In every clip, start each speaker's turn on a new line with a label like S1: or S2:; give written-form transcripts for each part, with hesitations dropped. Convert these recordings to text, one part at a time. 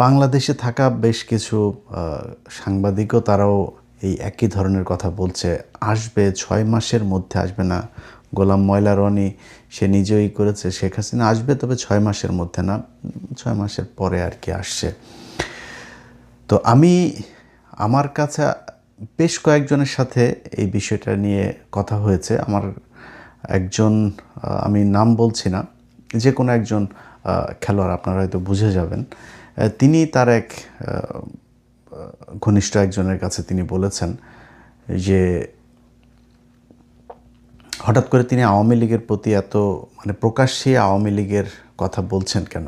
S1: বাংলাদেশে থাকা বেশ কিছু সাংবাদিকও তারাও এই একই ধরনের কথা বলছে, আসবে ৬ মাসের মধ্যে, আসবে না। গোলাম ময়লা রনি সে নিজেই করেছে, শেখ হাসিনা আসবে, তবে ৬ মাসের মধ্যে না, ৬ মাসের পরে আর কি আসছে। তো আমার কাছে বেশ কয়েকজনের সাথে এই বিষয়টা নিয়ে কথা হয়েছে। আমার একজন, আমি নাম বলছি না, যে কোনো একজন খেলোয়াড়, আপনারা হয়তো বুঝে যাবেন, তিনি তার এক ঘনিষ্ঠ একজনের কাছে তিনি বলেছেন যে হঠাৎ করে তিনি আওয়ামী লীগের প্রতি এত মানে প্রকাশ্যে আওয়ামী লীগের কথা বলছেন কেন,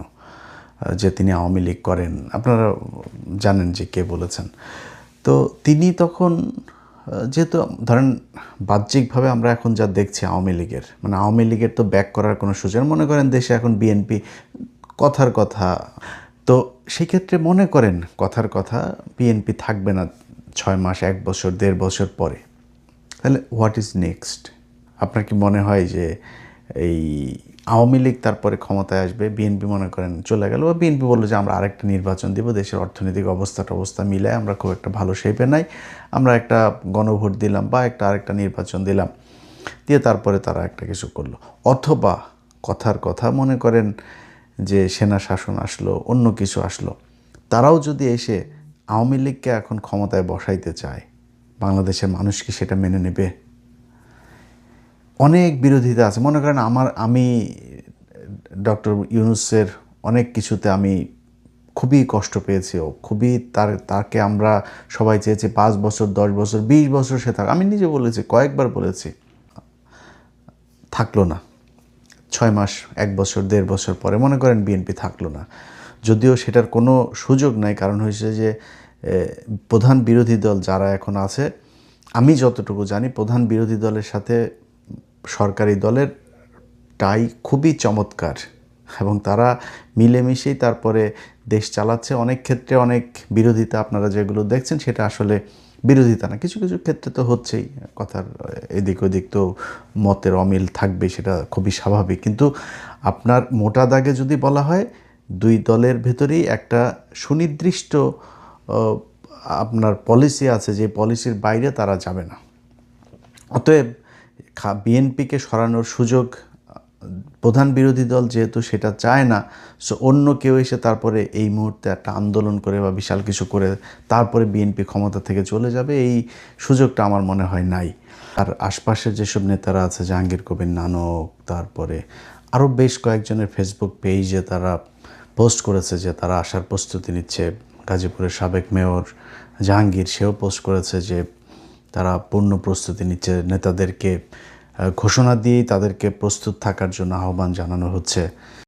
S1: যে তিনি আওয়ামী লীগ করেন। আপনারা জানেন যে কে বলেছেন। তো তিনি তখন, যেহেতু ধরেন বাহ্যিকভাবে আমরা এখন যা দেখছি আওয়ামী লীগের, মানে আওয়ামী লীগের তো ব্যাক করার কোনো সুযোগ, মনে করেন দেশে এখন বিএনপি কথার কথা, তো সেক্ষেত্রে মনে করেন কথার কথা বিএনপি থাকবে না ৬ মাস, ১ বছর, ১.৫ বছর পরে, তাহলে হোয়াট ইজ নেক্সট? আপনার কি মনে হয় যে এই আওয়ামী লীগ তারপরে ক্ষমতায় আসবে, বিএনপি মনে করেন চলে গেল, বা বিএনপি বললো যে আমরা আরেকটা নির্বাচন দিব, দেশের অর্থনৈতিক অবস্থা মিলায় আমরা খুব একটা ভালো শেপে নাই, আমরা একটা গণভোট দিলাম বা আরেকটা নির্বাচন দিলাম, দিয়ে তারপরে তারা একটা কিছু করলো? অথবা কথার কথা মনে করেন যে সেনা শাসন আসলো, অন্য কিছু আসলো, তারাও যদি এসে আওয়ামী লীগকে এখন ক্ষমতায় বসাইতে চায়, বাংলাদেশের মানুষ কি সেটা মেনে নেবে? অনেক বিরোধিতা আছে। মনে করেন আমি ডক্টর ইউনূসের অনেক কিছুতে আমি খুবই কষ্ট পেয়েছি, ও খুবই তাকে আমরা সবাই চেয়েছি ৫ বছর, ১০ বছর, ২০ বছর সে থাক, আমি নিজে বলেছি, কয়েকবার বলেছি, থাকলো না। ৬ মাস, ১ বছর, ১.৫ বছর পরে মনে করেন বিএনপি থাকলো না, যদিও সেটার কোনো সুযোগ নাই। কারণ হয়েছে যে প্রধান বিরোধী দল যারা এখন আছে, আমি যতটুকু জানি প্রধান বিরোধী দলের সাথে সরকারি দলের টাই খুবই চমৎকার, এবং তারা মিলেমিশেই তারপরে দেশ চালাচ্ছে। অনেক ক্ষেত্রে অনেক বিরোধিতা আপনারা যেগুলো দেখছেন সেটা আসলে বিরোধিতা না, কিছু কিছু ক্ষেত্রে তো হচ্ছেই, কথার এদিক ওদিক তো মতের অমিল থাকবে, সেটা খুবই স্বাভাবিক। কিন্তু আপনার মোটা দাগে যদি বলা হয়, দুই দলের ভেতরেই একটা সুনির্দিষ্ট আপনার পলিসি আছে, যে পলিসির বাইরে তারা যাবে না। অতএব বিএনপিকে সরানোর সুযোগ প্রধান বিরোধী দল যেহেতু সেটা চায় না, সো অন্য কেউ এসে তারপরে এই মুহূর্তে একটা আন্দোলন করে বা বিশাল কিছু করে তারপরে বিএনপি ক্ষমতা থেকে চলে যাবে, এই সুযোগটা আমার মনে হয় নাই। আর আশপাশের যেসব নেতারা আছে, জাহাঙ্গীর কবির নানক, তারপরে আরও বেশ কয়েকজনের ফেসবুক পেজে তারা পোস্ট করেছে যে তারা আসার প্রস্তুতি নিচ্ছে। গাজীপুরের সাবেক মেয়র জাহাঙ্গীর, সেও পোস্ট করেছে যে তারা পূর্ণ প্রস্তুতি নিচ্ছে, নেতাদেরকে ঘোষণা দিয়েই তাদেরকে প্রস্তুত থাকার জন্য আহ্বান জানানো হচ্ছে।